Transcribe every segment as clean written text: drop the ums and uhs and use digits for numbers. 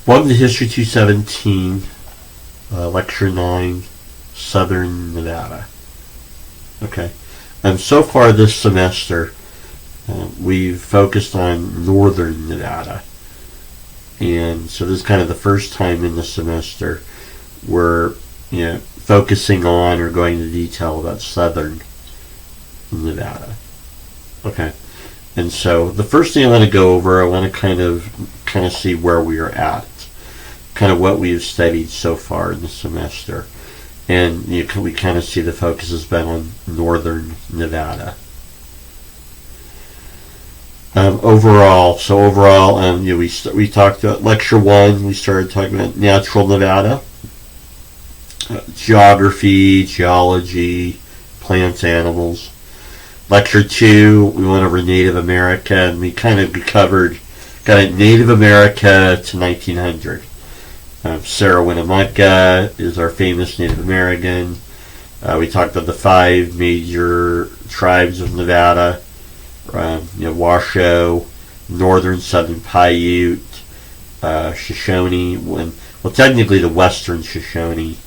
Welcome to History 217, Lecture 9, Southern Nevada. Okay. So far this semester, we've focused on Northern Nevada. And so this is kind of the first time in the semester we're focusing on or going into detail about Southern Nevada. Okay. And so the first thing I want to go over, I want to kind of see where we are at, kind of what we've studied so far in the semester. And we kind of see the focus has been on Northern Nevada. Overall, we talked about Lecture 1, we started talking about natural Nevada, geography, geology, plants, animals. Lecture 2, we went over Native America, and we covered Native America to 1900. Sarah Winnemucca is our famous Native American. We talked about the 5 major tribes of Nevada, Washoe, Northern Southern Paiute, Shoshone, technically the Western Shoshone,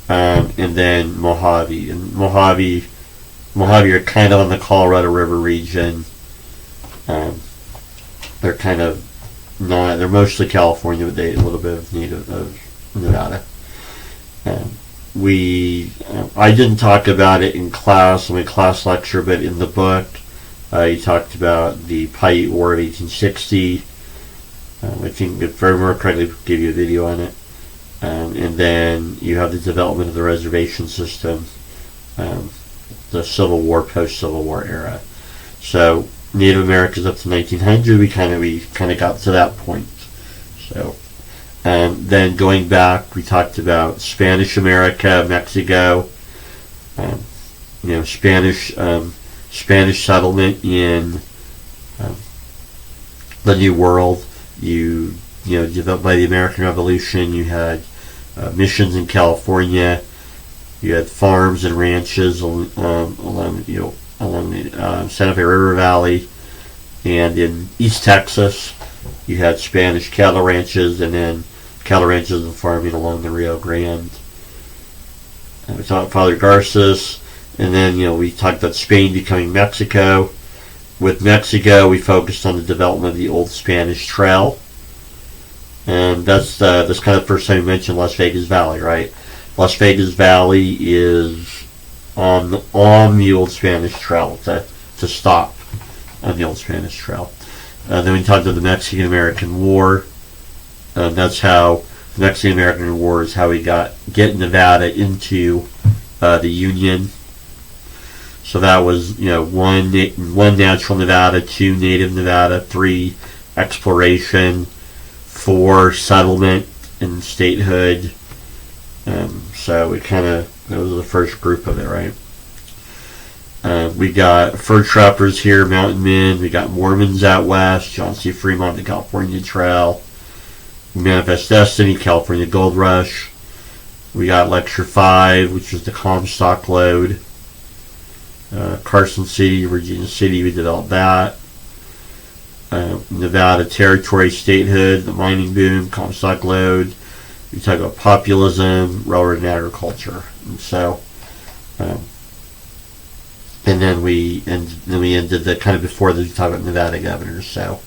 and then Mojave. And Mojave are kind of on the Colorado River region. They're kind of not, they're mostly California, but they a little bit of Nevada. I didn't talk about it in class, my class lecture, but in the book, he talked about the Paiute War of 1860. I think, if I remember correctly, gave you a video on it. And then you have the development of the reservation system, the Civil War, post-Civil War era. So Native America's up to 1900. We kind of got to that point. So, then going back, we talked about Spanish America, Mexico, Spanish settlement in the New World. Developed by the American Revolution. You had missions in California. You had farms and ranches along the Santa Fe River Valley, and in East Texas, you had Spanish cattle ranches, and then cattle ranches and farming along the Rio Grande. We talked about Father Garces, and then we talked about Spain becoming Mexico. With Mexico, we focused on the development of the Old Spanish Trail, and that's kind of the first time we mentioned Las Vegas Valley, right? Las Vegas Valley is on the Old Spanish Trail to stop on the Old Spanish Trail. Then we talked about the Mexican-American War. That's how the Mexican-American War is how we get Nevada into the Union. So that was 1 natural Nevada, 2 native Nevada, 3 exploration, 4 settlement and statehood. So that was the first group of it, right? We got fur trappers here, mountain men. We got Mormons out west, John C. Fremont, the California Trail, Manifest Destiny, California Gold Rush. We got Lecture 5, which was the Comstock Lode. Carson City, Virginia City, we developed that. Nevada Territory, statehood, the mining boom, Comstock Lode. We talk about populism, railroad, and agriculture. And so, and then we ended the kind of before this, we talked about Nevada governors. So,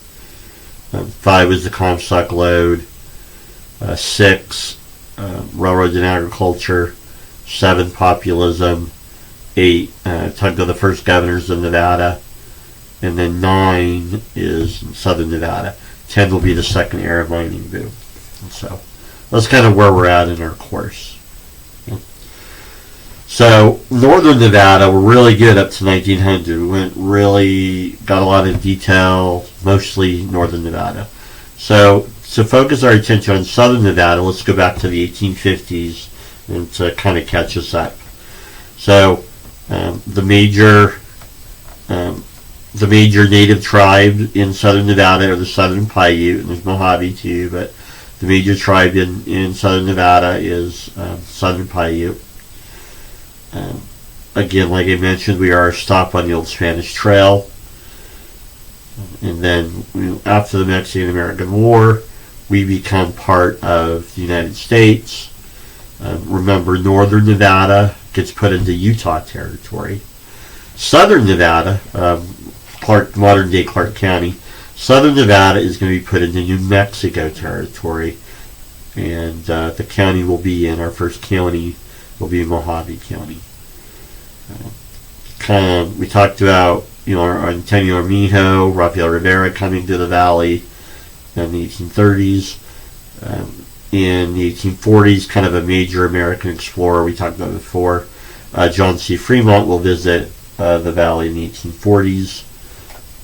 5 was the Comstock Lode, 6 railroads and agriculture, 7 populism, 8 talked about the first governors of Nevada, and then 9 is Southern Nevada. 10 will be the second era mining boom. And so that's kind of where we're at in our course. So Northern Nevada, we're really good up to 1900. We got a lot of detail, mostly Northern Nevada. So to focus our attention on Southern Nevada, let's go back to the 1850s and to kind of catch us up. So the major native tribe in Southern Nevada are the Southern Paiute, and there's Mojave too, but the major tribe in Southern Nevada is Southern Paiute. Again, like I mentioned, we are a stop on the Old Spanish Trail. And then after the Mexican-American War, we become part of the United States. Remember, northern Nevada gets put into Utah territory. Southern Nevada, modern-day Clark County, southern Nevada is going to be put into New Mexico territory, and the county will be in, our first county will be Mojave County. We talked about, Antonio Armijo, Rafael Rivera coming to the valley in the 1830s. In the 1840s, kind of a major American explorer we talked about before, John C. Fremont will visit the valley in the 1840s.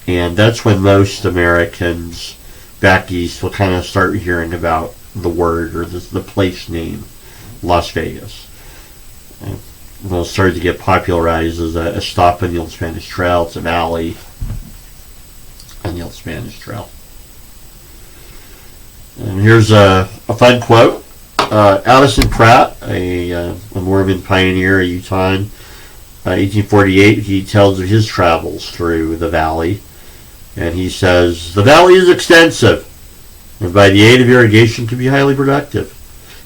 And that's when most Americans back east will kind of start hearing about the word or the place name, Las Vegas. It started to get popularized as a stop on the Old Spanish Trail. It's a valley on the Old Spanish Trail. And here's a fun quote. Addison Pratt, a Mormon pioneer, a Utahn, 1848, he tells of his travels through the valley. And he says, "The valley is extensive, and by the aid of irrigation can be highly productive.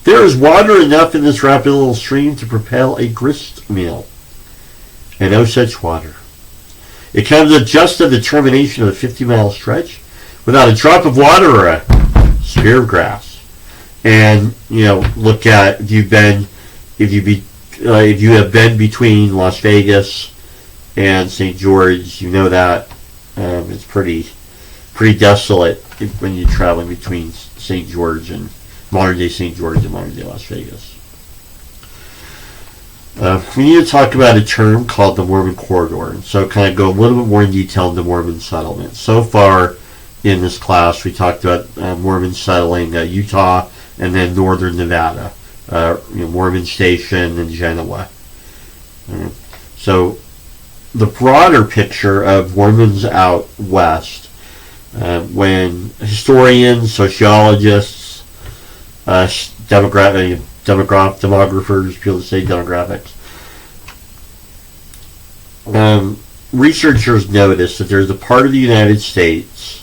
There is water enough in this rapid little stream to propel a grist mill, and no such water. It comes at just at the termination of a 50-mile stretch, without a drop of water or a spear of grass." And look at if you have been between Las Vegas and St. George, you know that it's pretty desolate when you're traveling between St. George and modern-day St. George and modern-day Las Vegas. We need to talk about a term called the Mormon Corridor, and so kind of go a little bit more in detail into Mormon settlement. So far in this class, we talked about Mormons settling Utah and then northern Nevada, Mormon Station and Genoa. So the broader picture of Mormons out west, when historians, sociologists, demographers, people that say demographics, researchers notice that there's a part of the United States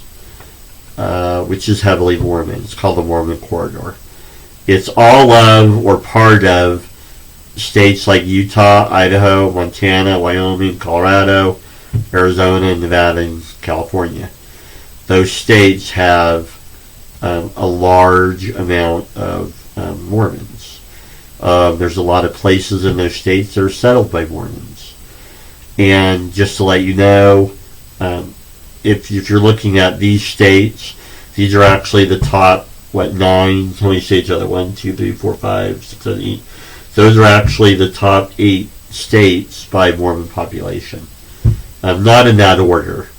which is heavily Mormon. It's called the Mormon Corridor. It's all of or part of states like Utah, Idaho, Montana, Wyoming, Colorado, Arizona, Nevada, and California. Those states have a large amount of Mormons. There's a lot of places in those states that are settled by Mormons. And just to let you know, if you're looking at these states, these are actually the top, 9, how many states are there? 1, 2, 3, 4, 5, 6, 7, 8. Those are actually the top 8 states by Mormon population. Not in that order,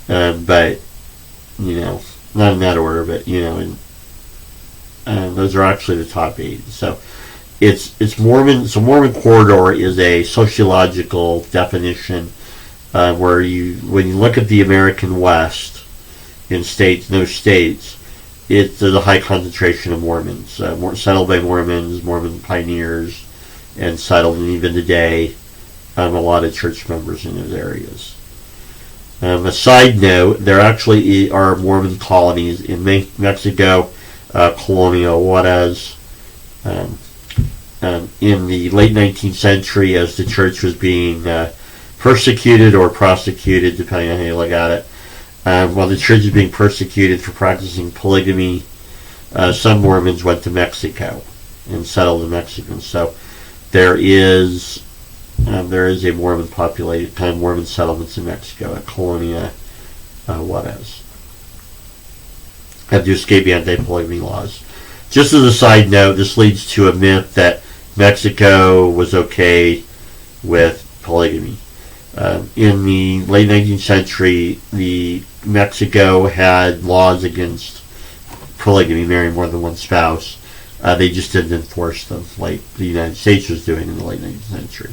but, not in that order, but, those are actually the top 8. So it's Mormon. So Mormon Corridor is a sociological definition where when you look at the American West in those states, there's a high concentration of Mormons, settled by Mormons, Mormon pioneers, and settled, and even today, a lot of church members in those areas. A side note, there actually are Mormon colonies in Mexico, Colonia Juarez. In the late 19th century, as the church was being persecuted or prosecuted, depending on how you look at it, while the church is being persecuted for practicing polygamy, some Mormons went to Mexico and settled in Mexico. So there is a Mormon populated, kind of Mormon settlements in Mexico at Colonia Juarez. Have to escape anti-polygamy laws. Just as a side note, this leads to a myth that Mexico was okay with polygamy. In the late 19th century, Mexico had laws against polygamy, marrying more than one spouse. They just didn't enforce them like the United States was doing in the late 19th century.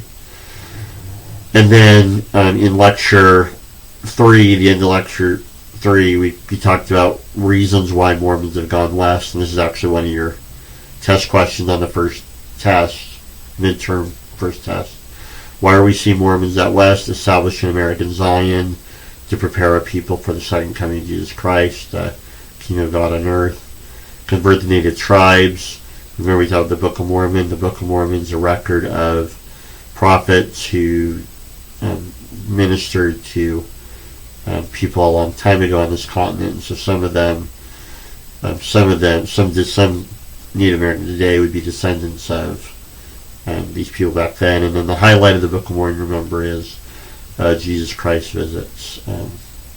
And then in lecture 3, the end of lecture 3, we talked about reasons why Mormons have gone west, and this is actually one of your test questions on the first test, midterm first test. Why are we seeing Mormons out west? Establish an American Zion to prepare a people for the second coming of Jesus Christ, kingdom of God on earth. convert the native tribes. Remember we talked about the Book of Mormon. The Book of Mormon is a record of prophets who ministered to people a long time ago on this continent. And so some Native Americans today would be descendants of these people back then. And then the highlight of the Book of Mormon, remember, is Jesus Christ visits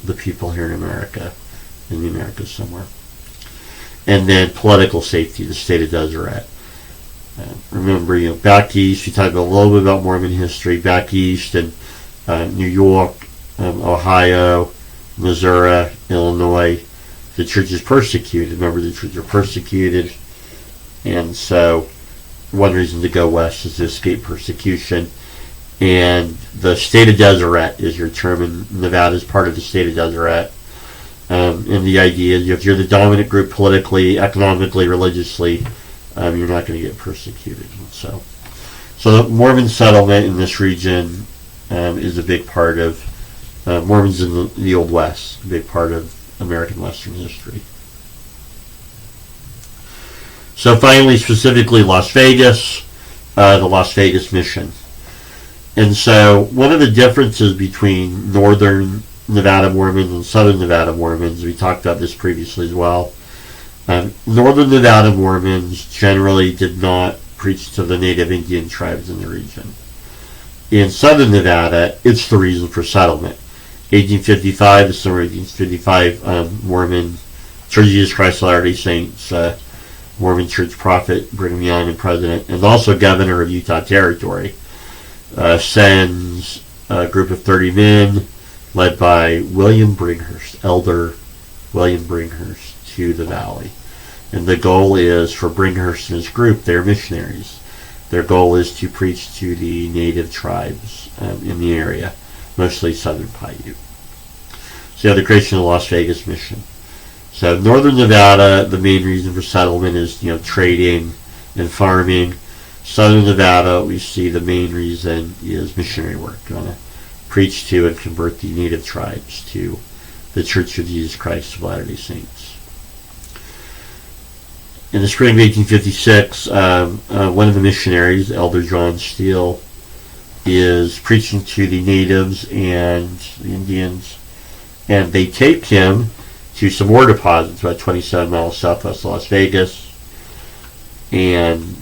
the people here in America, in the Americas somewhere. And then political safety, the state of Deseret. Remember, back east, we talked a little bit about Mormon history. Back east in New York, Ohio, Missouri, Illinois, the church is persecuted. Remember, the church are persecuted. And so one reason to go west is to escape persecution. And the state of Deseret is your term in Nevada is part of the state of Deseret. And the idea is if you're the dominant group politically, economically, religiously, you're not going to get persecuted. So the Mormon settlement in this region is a big part of Mormons in the Old West, a big part of American Western history. So finally, specifically Las Vegas, the Las Vegas mission. And so one of the differences between northern Nevada Mormons and southern Nevada Mormons, we talked about this previously as well. Northern Nevada Mormons generally did not preach to the native Indian tribes in the region. In southern Nevada, it's the reason for settlement. 1855, the summer of 1855, Mormon Church of Jesus Christ of Latter-day Saints, Mormon Church prophet Brigham Young and president, and also governor of Utah Territory, sends a group of 30 men led by William Bringhurst, Elder William Bringhurst, to the valley. And the goal is for Bringhurst and his group, they're missionaries. Their goal is to preach to the native tribes in the area, mostly southern Paiute. So the creation of the Las Vegas mission. So northern Nevada, the main reason for settlement is trading and farming. Southern Nevada, we see the main reason is missionary work. You want to preach to and convert the native tribes to the Church of Jesus Christ of Latter-day Saints. In the spring of 1856, one of the missionaries, Elder John Steele, is preaching to the natives and the Indians, and they take him to some ore deposits about 27 miles southwest of Las Vegas. And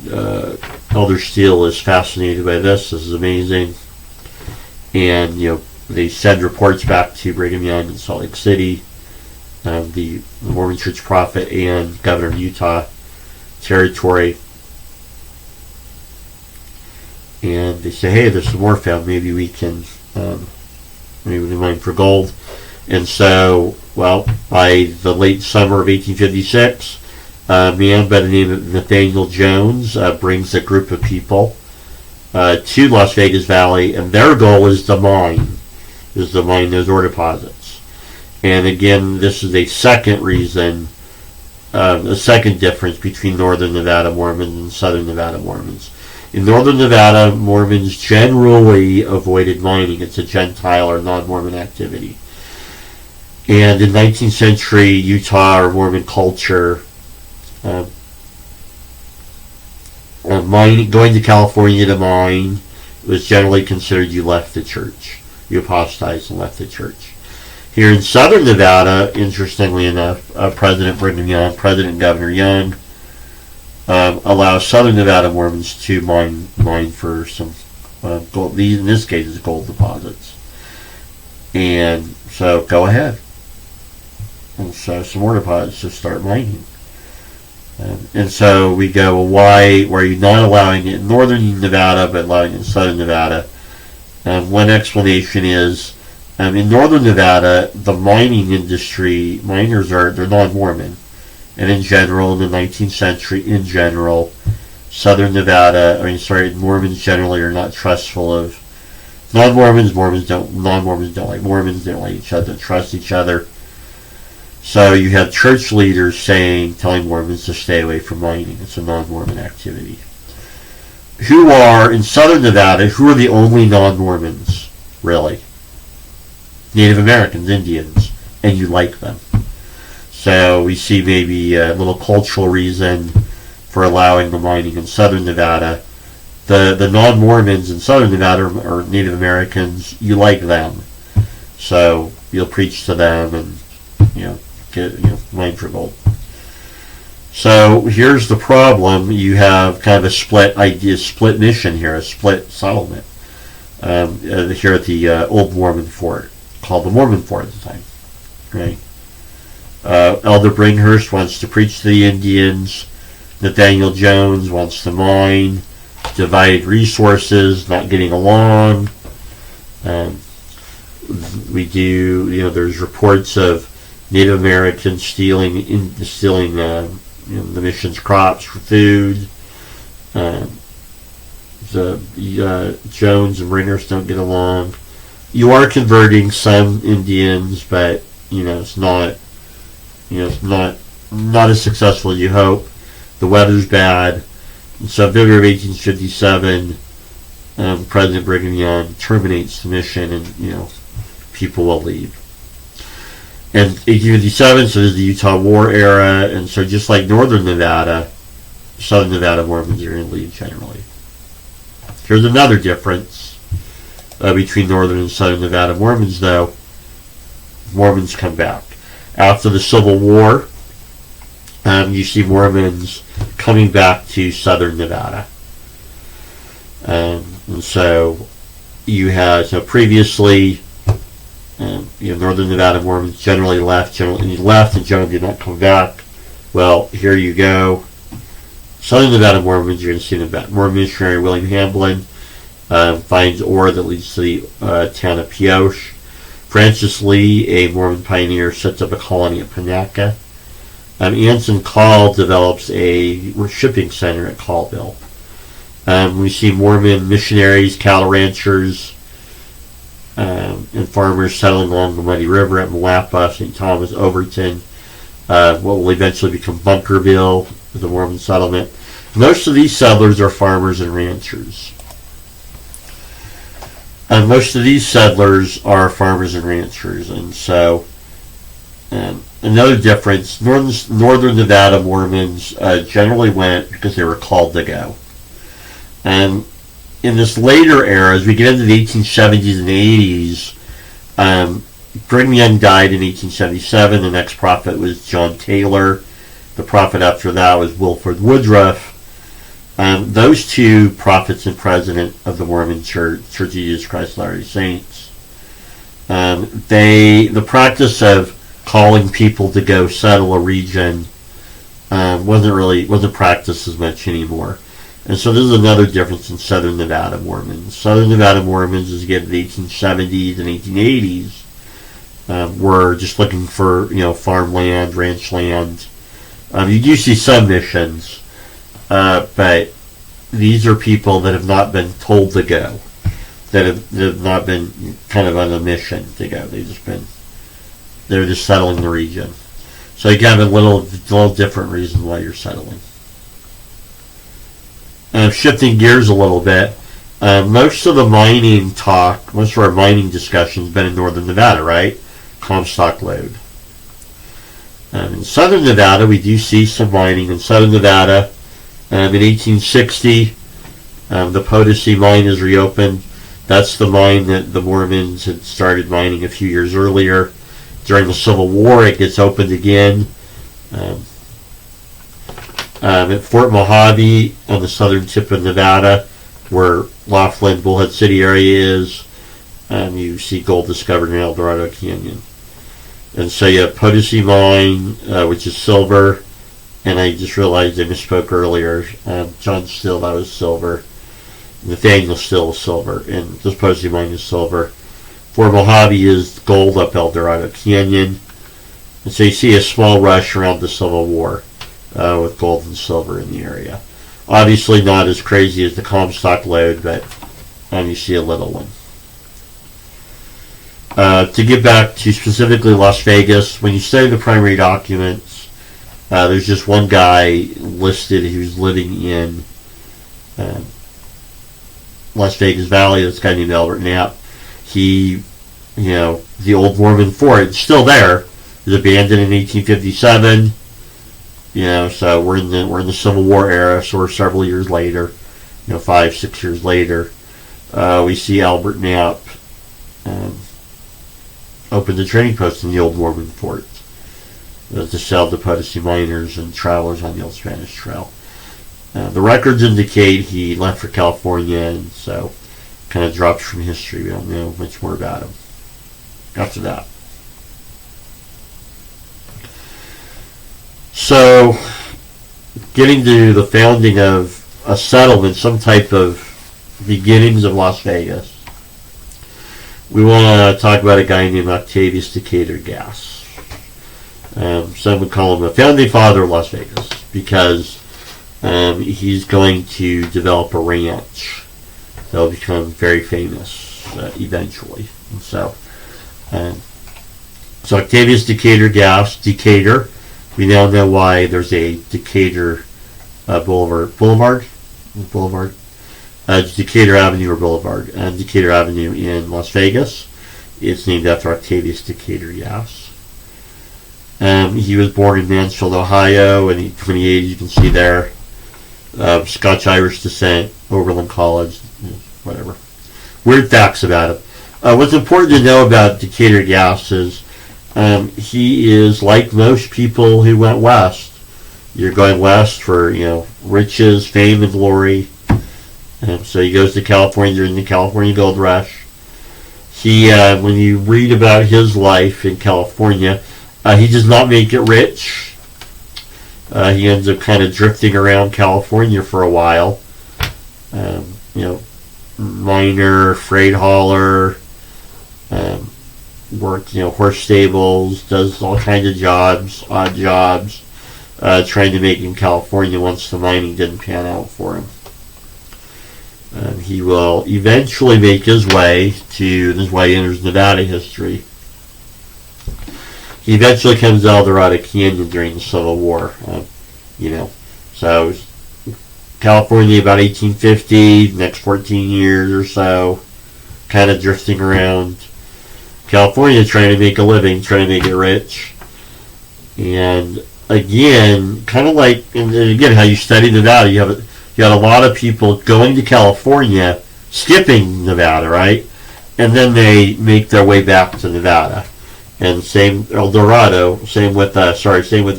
Elder Steele is fascinated by this. This is amazing. And they send reports back to Brigham Young in Salt Lake City, the Mormon Church prophet and governor of Utah Territory. And they say, hey, there's some ore found. Maybe we can mine for gold. And so, by the late summer of 1856, a man by the name of Nathaniel Jones brings a group of people to Las Vegas Valley, and their goal is to mine those ore deposits. And again, this is a second reason, a second difference between northern Nevada Mormons and southern Nevada Mormons. In northern Nevada, Mormons generally avoided mining. It's a Gentile or non-Mormon activity. And in 19th century Utah or Mormon culture, going to California to mine was generally considered you left the church. You apostatized and left the church. Here in southern Nevada, interestingly enough, President Brigham Young, President Governor Young, allows southern Nevada Mormons to mine for some gold. These, in this case, is gold deposits. And so go ahead. And so some more deposits to start mining. And so we go, why are you not allowing it in northern Nevada but allowing it in southern Nevada? One explanation is, in northern Nevada, the mining industry, they're non-Mormon. And in general, in the 19th century, southern Nevada, Mormons generally are not trustful of non-Mormons. Non-Mormons don't like Mormons, they don't like each other, don't trust each other. So you have church leaders telling Mormons to stay away from mining. It's a non-Mormon activity. In southern Nevada, who are the only non-Mormons, really? Native Americans, Indians, and you like them. So we see maybe a little cultural reason for allowing the mining in southern Nevada. The non-Mormons in southern Nevada or Native Americans, you like them, so you'll preach to them and get mine for gold. So here's the problem: you have kind of a split idea, split mission here, a split settlement here at the old Mormon fort, called the Mormon Fort at the time, right? Elder Bringhurst wants to preach to the Indians. Nathaniel Jones wants to mine. Divided resources, not getting along. There's reports of Native Americans stealing the mission's crops for food. Jones and Bringhurst don't get along. You are converting some Indians, but it's not as successful as you hope. The weather's bad. And so February of 1857, President Brigham Young terminates the mission, and people will leave. And 1857, so this is the Utah War era, and so just like northern Nevada, southern Nevada Mormons are going to leave generally. Here's another difference between northern and southern Nevada Mormons, though. Mormons come back. After the Civil War, you see Mormons coming back to southern Nevada. And so you had, previously, northern Nevada Mormons generally left and generally did not come back. Well, here you go. Southern Nevada Mormons, you're going to see the Mormon missionary William Hamblin finds ore that leads to the town of Pioche. Francis Lee, a Mormon pioneer, sets up a colony at Panaca. Anson Call develops a shipping center at Callville. We see Mormon missionaries, cattle ranchers, and farmers settling along the Muddy River at Malapa, St. Thomas, Overton, what will eventually become Bunkerville, the Mormon settlement. Most of these settlers are farmers and ranchers. And so another difference, northern Nevada Mormons generally went because they were called to go. And in this later era, as we get into the 1870s and 80s, Brigham Young died in 1877. The next prophet was John Taylor. The prophet after that was Wilford Woodruff. Those two prophets and president of the Mormon Church of Jesus Christ of Latter-day Saints, the practice of calling people to go settle a region wasn't practiced as much anymore. And so this is another difference in Southern Nevada Mormons. Southern Nevada Mormons, as you get to the 1870s and 1880s, were just looking for farmland, ranch land. You do see some missions, but these are people that have not been told to go, that have not been kind of on a mission to go. They're just settling the region. So you have a little different reason why you're settling. Shifting gears a little bit, most of our mining discussion has been in northern Nevada, right? Comstock Lode. In southern Nevada, we do see some mining in southern Nevada. In 1860, the Potosi mine is reopened. That's the mine that the Mormons had started mining a few years earlier. During the Civil War, it gets opened again. At Fort Mojave, on the southern tip of Nevada, where Laughlin, Bullhead City area is, you see gold discovered in El Dorado Canyon. And so you have Potosi Mine, which is silver, and I just realized I misspoke earlier. John Still, that was silver. Nathaniel Still was silver, and this Potosi Mine is silver. Fort Mojave is gold up El Dorado Canyon. And so you see a small rush around the Civil War with gold and silver in the area. Obviously not as crazy as the Comstock Lode, but you see a little one. To get back to specifically Las Vegas, when you study the primary documents, there's just one guy listed who's living in Las Vegas Valley. This guy named Albert Knapp. He, the old Mormon fort, it's still there, was abandoned in 1857. So we're in the Civil War era. So we're several years later, 5-6 years later. We see Albert Knapp open the trading post in the Old Mormon Fort to sell to Potosi miners and travelers on the Old Spanish Trail. The records indicate he left for California, and so kind of drops from history. We don't know much more about him after that. So, getting to the founding of a settlement, some type of beginnings of Las Vegas, we want to talk about a guy named Octavius Decatur Gass. Some would call him a founding father of Las Vegas because he's going to develop a ranch that will become very famous eventually. And so Octavius Decatur Gass, Decatur. We now know why there's a Decatur Boulevard. Decatur Avenue or Boulevard. Decatur Avenue in Las Vegas. It's named after Octavius Decatur Gass. He was born in Mansfield, Ohio, in 1828, you can see there. Scotch-Irish descent, Oberlin College, whatever. Weird facts about him. What's important to know about Decatur Gass is he is like most people who went west. You're going west for, riches, fame, and glory. So he goes to California during the California Gold Rush. He, when you read about his life in California, he does not make it rich. He ends up kind of drifting around California for a while. Miner, freight hauler, worked, horse stables, does all kinds of jobs, odd jobs, trying to make it in California once the mining didn't pan out for him. He will eventually make his way to, this is why he enters Nevada history. He eventually comes to El Dorado Canyon during the Civil War. So California about 1850, next 14 years or so, kind of drifting around California trying to make a living, trying to make it rich. And again, kind of like, and again, how you study Nevada, you had a lot of people going to California, skipping Nevada, right? And then they make their way back to Nevada. And same El Dorado, same with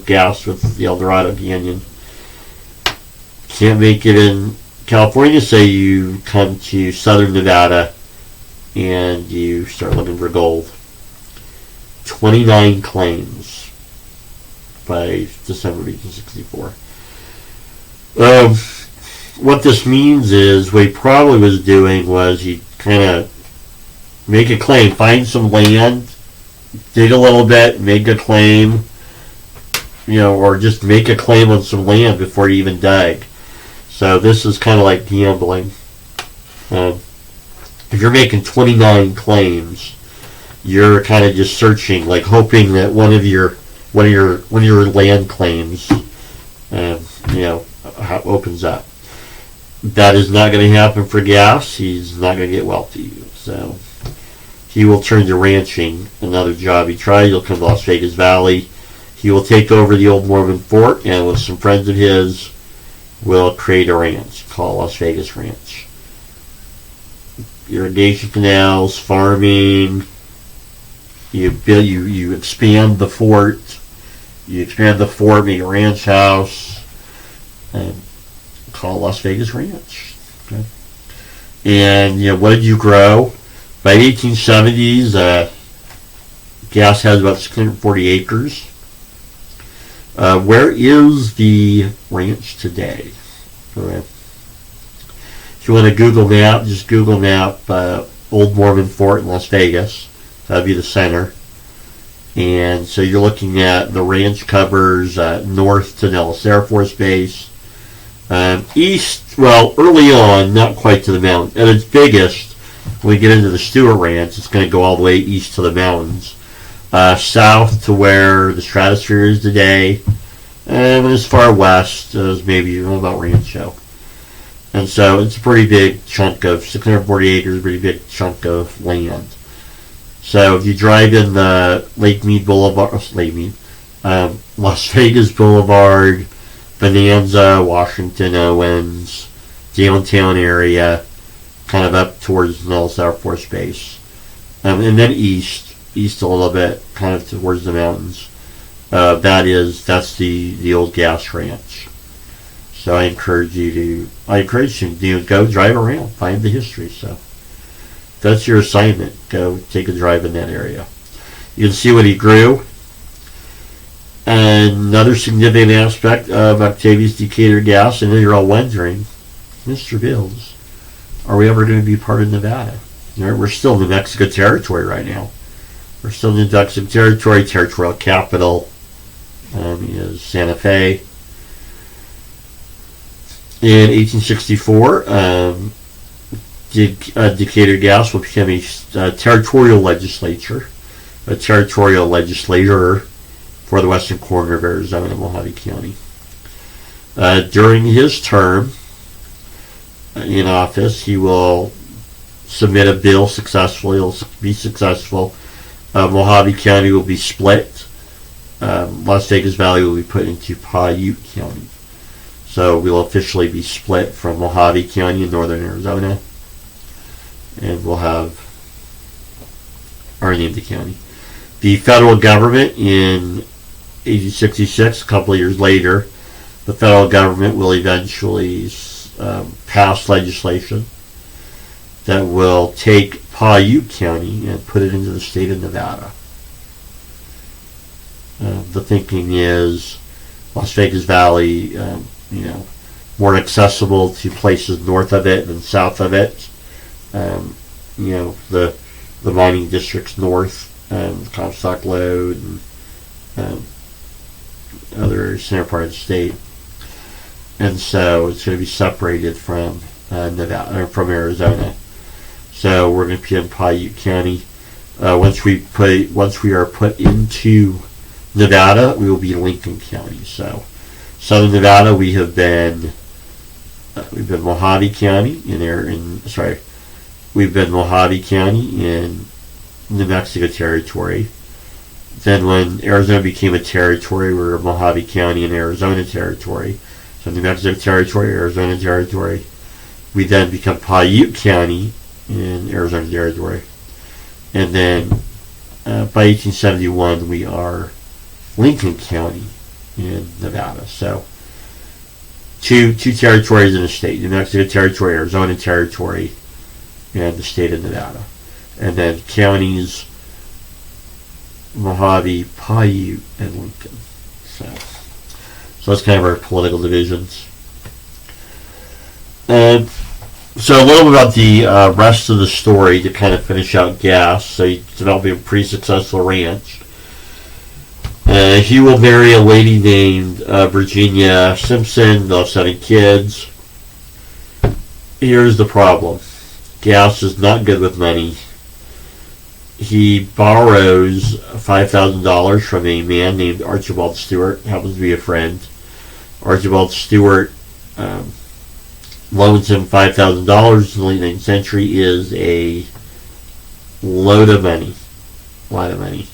Gass with the El Dorado Canyon. Can't make it in California, so you come to southern Nevada and you start looking for gold. 29 claims by December 1864. What this means is what he probably was doing was he kind of make a claim, find some land, dig a little bit, make a claim, or just make a claim on some land before you even dug. So this is kind of like gambling. If you're making 29 claims, you're kind of just searching, like hoping that one of your land claims, opens up. That is not going to happen for Gass. He's not going to get wealthy. So he will turn to ranching, another job he tried. He'll come to Las Vegas Valley. He will take over the Old Mormon Fort, and with some friends of his, will create a ranch called Las Vegas Ranch. Irrigation canals, farming. You expand the fort. Make a ranch house, and call Las Vegas Ranch. Okay. And what did you grow? By the 1870s, Gass has about 640 acres. Where is the ranch today? Okay. If you want to Google map, just Google map Old Mormon Fort in Las Vegas. That would be the center. And so you're looking at the ranch covers north to Nellis Air Force Base. East, well, early on, not quite to the mountain. At its biggest, when we get into the Stewart Ranch, it's going to go all the way east to the mountains. South to where the Stratosphere is today, and as far west as maybe about Rancho. And so it's a pretty big chunk of 640 acres, a pretty big chunk of land. So if you drive in the Lake Mead Boulevard, Las Vegas Boulevard, Bonanza, Washington, Owens, downtown area, kind of up towards Nellis Air Force Base, and then east a little bit, kind of towards the mountains. That's the old gas ranch. So I encourage you to go drive around, find the history. So that's your assignment. Go take a drive in that area. You can see what he grew. Another significant aspect of Octavius Decatur Gas, and then you're all wondering, Mr. Bills, are we ever going to be part of Nevada? We're still in New Mexico territory right now. We're still in New Mexico territory. Territorial capital is Santa Fe. In 1864, Decatur Gas will become a territorial legislature, a territorial legislator for the western corner of Arizona, Mojave County. During his term in office, he will submit a bill successfully. He'll be successful. Mojave County will be split. Las Vegas Valley will be put into Paiute County. So we'll officially be split from Mojave County in northern Arizona, and we'll have our name the county. The federal government in 1866, a couple of years later, the federal government will eventually pass legislation that will take Paiute County and put it into the state of Nevada. The thinking is Las Vegas Valley, more accessible to places north of it than south of it. The mining districts north, Comstock Lode, and other center part of the state, and so it's going to be separated from Nevada or from Arizona. So we're going to be in Paiute County. Once we are put into Nevada, we will be Lincoln County. So southern Nevada, we've been Mojave County we've been Mojave County in New Mexico territory. Then when Arizona became a territory, we were Mojave County and Arizona territory. So New Mexico territory, Arizona territory. We then become Paiute County in Arizona territory. And then by 1871, we are Lincoln County in Nevada. So two territories in the state: New Mexico territory, Arizona territory, and the state of Nevada. And then counties: Mojave, Paiute, and Lincoln. So that's kind of our political divisions. And so a little bit about the rest of the story to kind of finish out gas. So he developed a pretty successful ranch. He will marry a lady named Virginia Simpson. They'll have 7 kids. Here's the problem. Gas is not good with money. He borrows $5,000 from a man named Archibald Stewart, happens to be a friend. Archibald Stewart loans him $5,000 in the late 19th century is a load of money. A lot of money.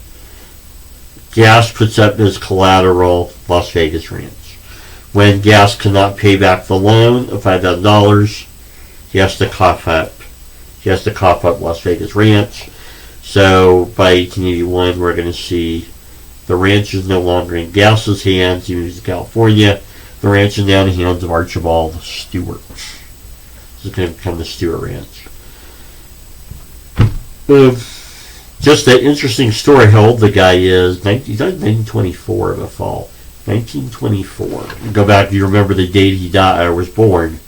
Gas puts up as collateral Las Vegas Ranch. When Gas cannot pay back the loan of $5,000, he has to cough up Las Vegas Ranch. So by 1881, we're going to see the ranch is no longer in Gas's hands. He moves to California. The ranch is now in the hands of Archibald Stewart. This is going to become the Stewart Ranch. Just an interesting story how old the guy is. He died in 1924 of a fall. 1924. Go back, if you remember the date he died or was born.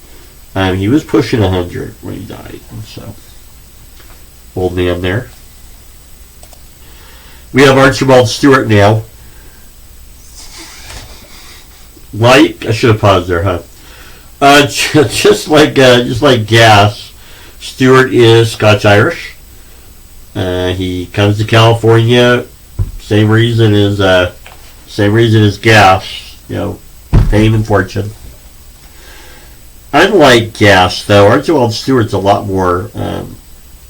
He was pushing 100 when he died. So, old man there. We have Archibald Stewart now. I should have paused there, huh? Just like Gas, Stewart is Scotch-Irish. He comes to California, same reason as Gas, fame and fortune. Unlike Gas, though, Archibald Stewart's a lot more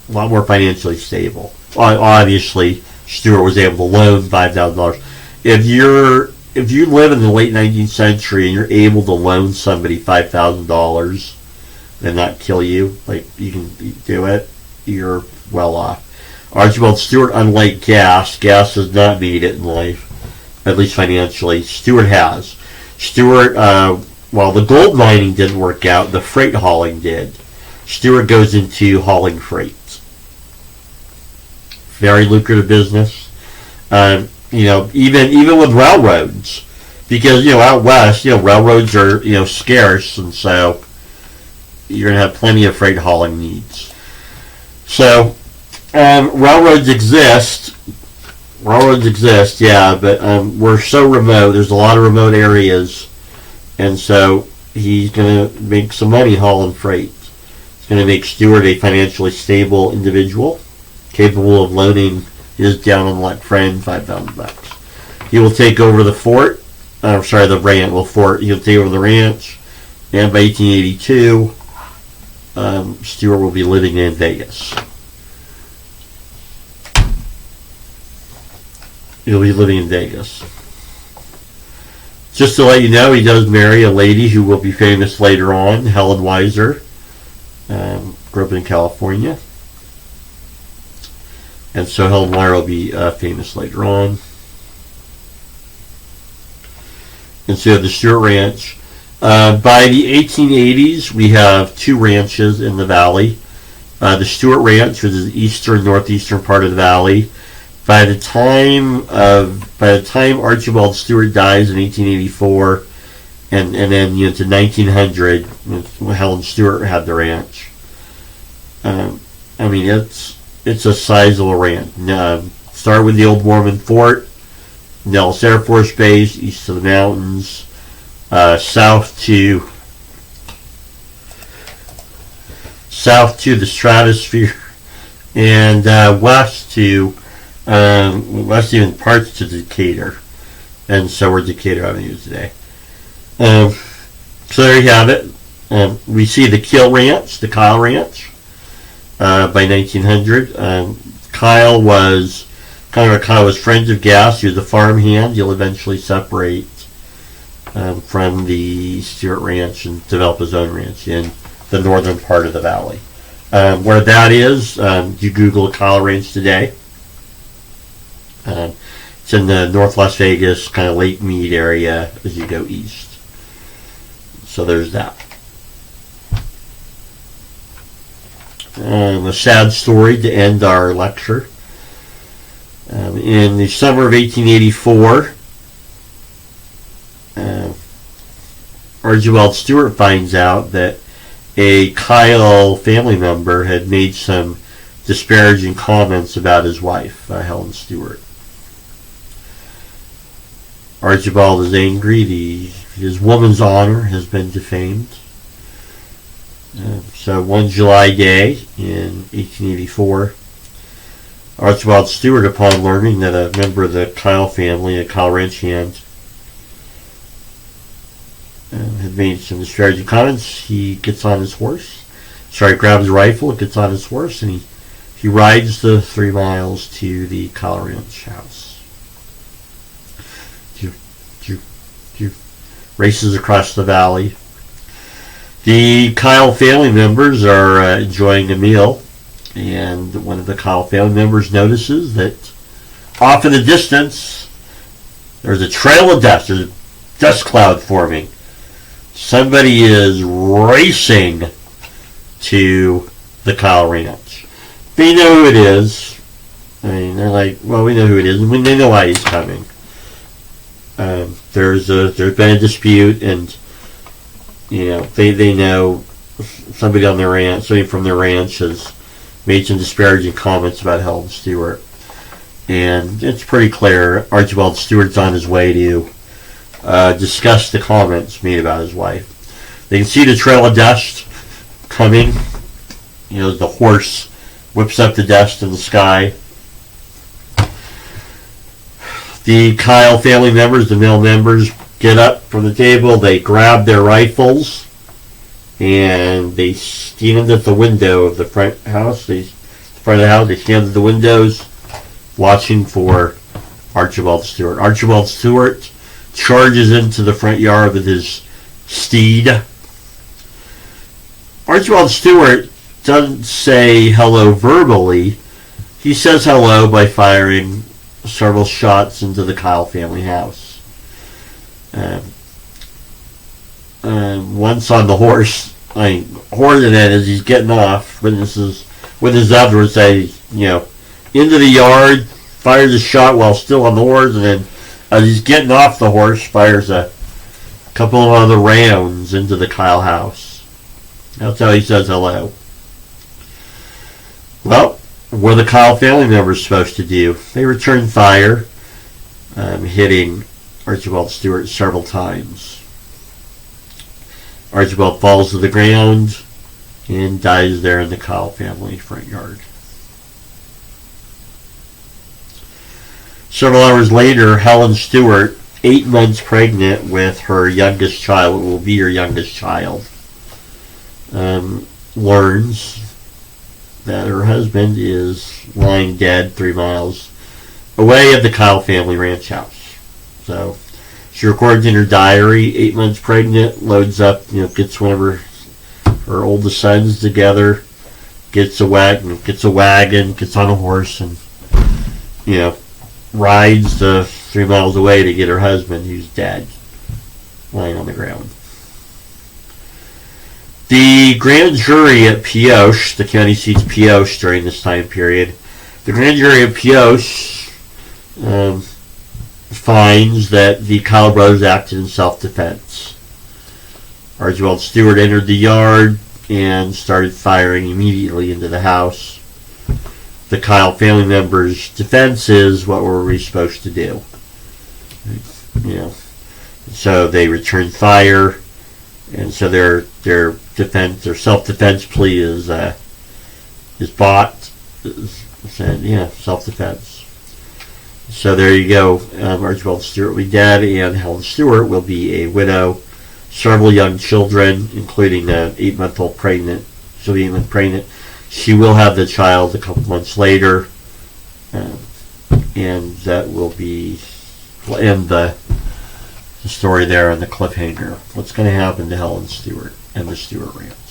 financially stable. obviously Stewart was able to loan $5,000. If you live in the late 19th century and you're able to loan somebody $5,000 and not kill you, like you can do it, you're well off. Archibald Stewart, unlike Gass has not made it in life, at least financially. Stewart has. Stewart, while the gold mining didn't work out, the freight hauling did. Stewart goes into hauling freight. Very lucrative business. Even with railroads, because out west, railroads are scarce, and so you're gonna have plenty of freight hauling needs. So railroads exist, yeah, but we're so remote. There's a lot of remote areas, and so he's gonna make some money hauling freight. It's gonna make Stewart a financially stable individual, capable of loaning his down-on-luck friend $5,000. He will take over the fort. The ranch. Well, fort. He'll take over the ranch, and by 1882, Stewart will be living in Vegas. He'll be living in Vegas. Just to let you know, he does marry a lady who will be famous later on, Helen Weiser. Grew up in California. And so Helen Weiser will be famous later on. And so the Stewart Ranch. By the 1880s, we have 2 ranches in the valley. The Stewart Ranch, which is the eastern, northeastern part of the valley. By the time Archibald Stewart dies in 1884, and then to 1900, when Helen Stewart had the ranch. It's a sizable ranch. Start with the old Mormon Fort, Nellis Air Force Base, east of the mountains, south to the stratosphere, and west even parts to Decatur, and so we're Decatur Avenue today. So there you have it. We see the Kyle Ranch, by 1900. Kyle was friends of Gass. He was a farmhand. He'll eventually separate from the Stewart Ranch and develop his own ranch in the northern part of the valley. Where that is, you Google Kyle Ranch today. It's in the North Las Vegas, kind of Lake Mead area as you go east. So there's that. A sad story to end our lecture. In the summer of 1884, Archibald Stewart finds out that a Kyle family member had made some disparaging comments about his wife, Helen Stewart. Archibald is angry. His woman's honor has been defamed. So one July day in 1884, Archibald Stewart, upon learning that a member of the Kyle family, a Kyle ranch hand, had made some disparaging comments, he gets on his horse. Grabs a rifle, gets on his horse, and he rides the 3 miles to the Kyle ranch house. Races across the valley. The Kyle family members are enjoying a meal, and one of the Kyle family members notices that off in the distance there's a trail of dust. There's a dust cloud forming. Somebody is racing to the Kyle ranch. They know who it is. They're like, well, we know who it is, and they know why he's coming. There's been a dispute, and they know somebody on their ranch, somebody from their ranch has made some disparaging comments about Helen Stewart, and it's pretty clear Archibald Stewart's on his way to discuss the comments made about his wife. They can see the trail of dust coming. The horse whips up the dust in the sky. The Kyle family members, the male members, get up from the table. They grab their rifles and they stand at the window of the front house. The front of the house. They stand at the windows watching for Archibald Stewart. Archibald Stewart charges into the front yard with his steed. Archibald Stewart doesn't say hello verbally. He says hello by firing several shots into the Kyle family house. Once on the horse, hoarding it as he's getting off, witnesses afterwards say, into the yard, fires a shot while still on the horse, and then as he's getting off the horse, fires a couple of other rounds into the Kyle house. That's how he says hello. Well, what are the Kyle family members supposed to do? They return fire, hitting Archibald Stewart several times. Archibald falls to the ground and dies there in the Kyle family front yard. Several hours later, Helen Stewart, 8 months pregnant with her youngest child, what will be her youngest child, learns that her husband is lying dead 3 miles away at the Kyle family ranch house. So she records in her diary, 8 months pregnant, loads up, gets one of her oldest sons together, gets a wagon, gets on a horse, and rides 3 miles away to get her husband, who's dead, lying on the ground. The grand jury at Pioche, the county seat's Pioche during this time period, the grand jury at Pioche finds that the Kyle brothers acted in self-defense. Archibald Stewart entered the yard and started firing immediately into the house. The Kyle family members' defense is, what were we supposed to do? So they returned fire, and so their self-defense plea is bought. Said, self-defense. So there you go. Archibald Stewart will be dead, and Helen Stewart will be a widow. Several young children, including an 8-month-old pregnant. She'll be 8 months pregnant. She will have the child a couple months later, and that will end the story there on the cliffhanger. What's going to happen to Helen Stewart and the Stewart Ranch?